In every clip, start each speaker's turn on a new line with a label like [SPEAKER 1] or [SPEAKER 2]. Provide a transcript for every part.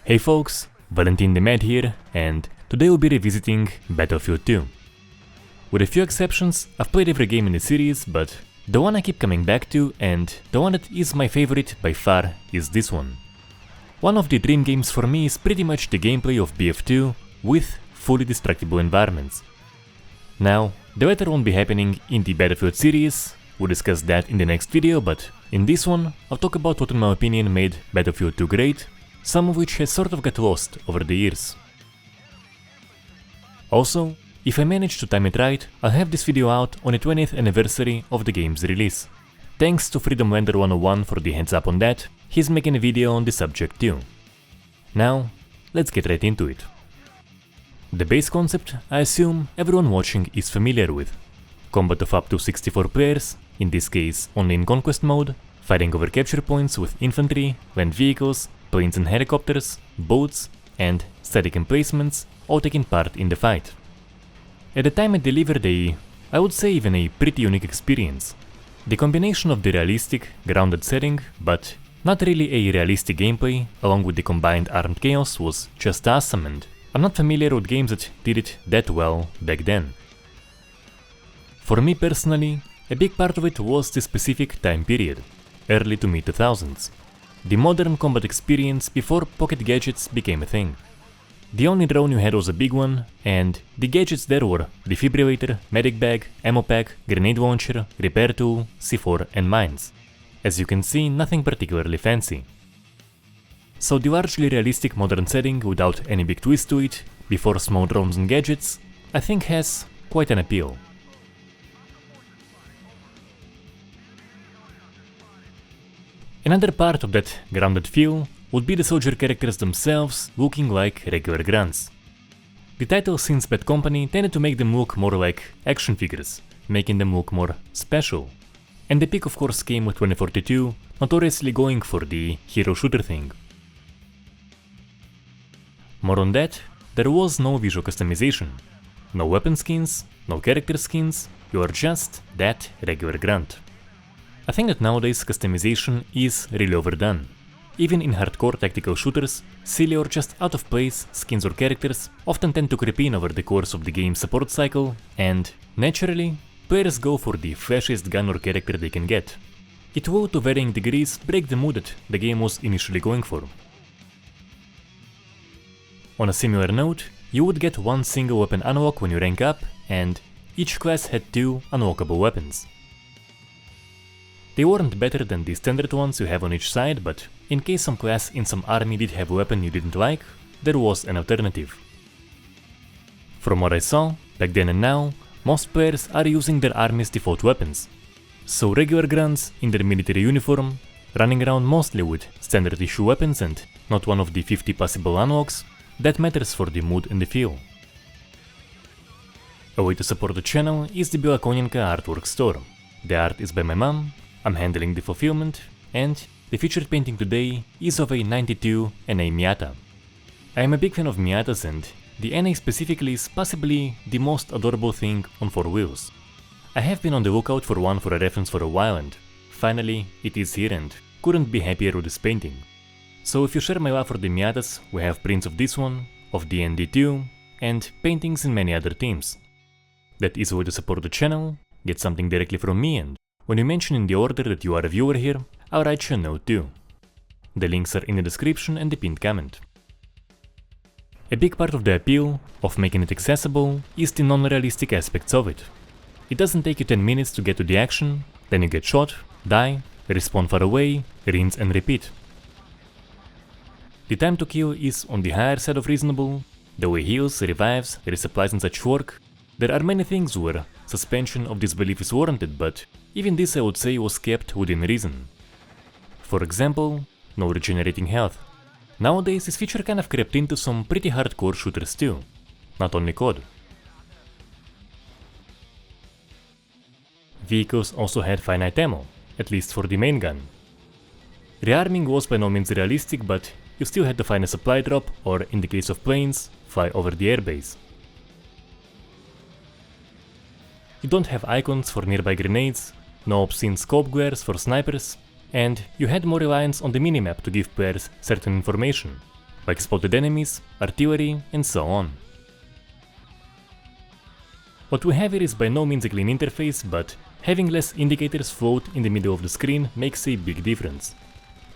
[SPEAKER 1] Hey folks, Valentin the Mad here, and today we'll be revisiting Battlefield 2. With a few exceptions, I've played every game in the series, but the one I keep coming back to, and the one that is my favorite by far, is this one. One of the dream games for me is pretty much the gameplay of BF2 with fully destructible environments. Now, the latter won't be happening in the Battlefield series, we'll discuss that in the next video, but in this one, I'll talk about what in my opinion made Battlefield 2 great, some of which has sort of got lost over the years. Also, if I manage to time it right, I'll have this video out on the 20th anniversary of the game's release. Thanks to FreedomLander101 for the heads up on that, he's making a video on the subject too. Now, let's get right into it. The base concept, I assume everyone watching is familiar with. Combat of up to 64 players, in this case only in conquest mode, fighting over capture points with infantry, land vehicles, planes and helicopters, boats, and static emplacements, all taking part in the fight. At the time it delivered I would say even a pretty unique experience. The combination of the realistic, grounded setting, but not really a realistic gameplay, along with the combined armed chaos was just awesome, and I'm not familiar with games that did it that well back then. For me personally, a big part of it was the specific time period, early to mid 2000s. The modern combat experience before pocket gadgets became a thing. The only drone you had was a big one, and the gadgets there were defibrillator, medic bag, ammo pack, grenade launcher, repair tool, C4 and mines. As you can see, nothing particularly fancy. So the largely realistic modern setting without any big twist to it, before small drones and gadgets, I think has quite an appeal. Another part of that grounded feel would be the soldier characters themselves looking like regular grunts. The title Since Bad Company tended to make them look more like action figures, making them look more special. And the peak of course came with 2042, notoriously going for the hero shooter thing. More on that, there was no visual customization. No weapon skins, no character skins, you are just that regular grunt. I think that nowadays customization is really overdone. Even in hardcore tactical shooters, silly or just out of place skins or characters often tend to creep in over the course of the game's support cycle, and, naturally, players go for the flashiest gun or character they can get. It will to varying degrees break the mood that the game was initially going for. On a similar note, you would get one single weapon unlock when you rank up, and each class had two unlockable weapons. They weren't better than the standard ones you have on each side, but in case some class in some army did have a weapon you didn't like, there was an alternative. From what I saw, back then and now, most players are using their army's default weapons. So regular grunts in their military uniform, running around mostly with standard issue weapons and not one of the 50 possible unlocks, that matters for the mood and the feel. A way to support the channel is the Bilakonenka artwork store. The art is by my mom, I'm handling the fulfillment, and the featured painting today is of a 92 NA Miata. I am a big fan of Miatas, and the NA specifically is possibly the most adorable thing on four wheels. I have been on the lookout for one for a reference for a while, and finally it is here, and couldn't be happier with this painting. So if you share my love for the Miatas, we have prints of this one, of the ND2, and paintings in many other themes. That is a way to support the channel, get something directly from me, and when you mention in the order that you are a viewer here, I'll write you a note too. The links are in the description and the pinned comment. A big part of the appeal of making it accessible is the non-realistic aspects of it. It doesn't take you 10 minutes to get to the action, then you get shot, die, respawn far away, rinse and repeat. The time to kill is on the higher side of reasonable, the way heals, revives, resupplies and such work. There are many things where suspension of disbelief is warranted, but even this I would say was kept within reason. For example, no regenerating health. Nowadays this feature kind of crept into some pretty hardcore shooters too, not only COD. Vehicles also had finite ammo, at least for the main gun. Rearming was by no means realistic, but you still had to find a supply drop, or in the case of planes, fly over the airbase. You don't have icons for nearby grenades, no obscene scope glares for snipers, and you had more reliance on the minimap to give players certain information. like spotted enemies, artillery, and so on. What we have here is by no means a clean interface, but having less indicators float in the middle of the screen makes a big difference.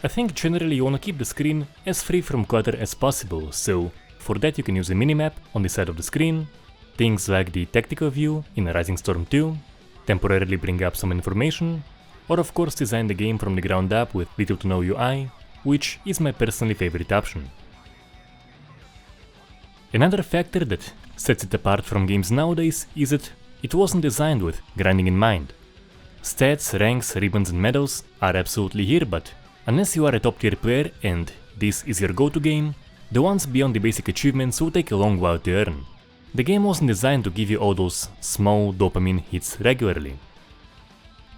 [SPEAKER 1] I think generally you wanna keep the screen as free from clutter as possible, so for that you can use a minimap on the side of the screen, things like the tactical view in Rising Storm 2, temporarily bring up some information, or of course design the game from the ground up with little to no UI, which is my personally favorite option. Another factor that sets it apart from games nowadays is that it wasn't designed with grinding in mind. Stats, ranks, ribbons and medals are absolutely here, but unless you are a top tier player and this is your go-to game, the ones beyond the basic achievements will take a long while to earn. The game wasn't designed to give you all those small dopamine hits regularly.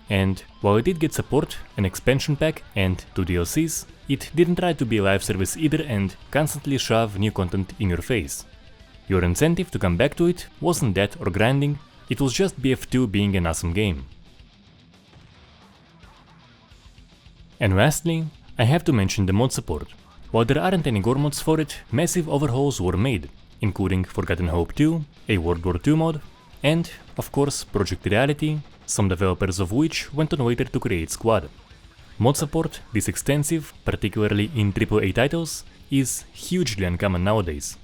[SPEAKER 1] And while it did get support, an expansion pack and 2 DLCs, it didn't try to be a live service either and constantly shove new content in your face. Your incentive to come back to it wasn't that or grinding, it was just BF2 being an awesome game. And lastly, I have to mention the mod support. While there aren't any gore mods for it, massive overhauls were made, including Forgotten Hope 2, a World War II mod, and, of course, Project Reality, some developers of which went on later to create Squad. Mod support, this extensive, particularly in AAA titles, is hugely uncommon nowadays.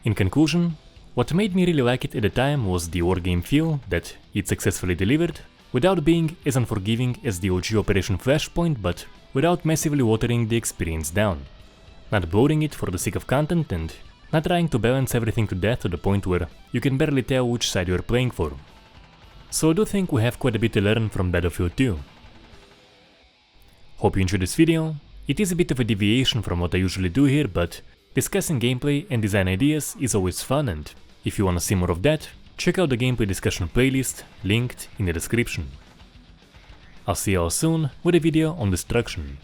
[SPEAKER 1] In conclusion, what made me really like it at the time was the wargame feel that it successfully delivered, without being as unforgiving as the OG Operation Flashpoint, but without massively watering the experience down. Not bloating it for the sake of content and not trying to balance everything to death to the point where you can barely tell which side you are playing for. So I do think we have quite a bit to learn from Battlefield 2. Hope you enjoyed this video. It is a bit of a deviation from what I usually do here, but discussing gameplay and design ideas is always fun, and if you wanna see more of that, check out the gameplay discussion playlist linked in the description. I'll see you all soon with a video on destruction.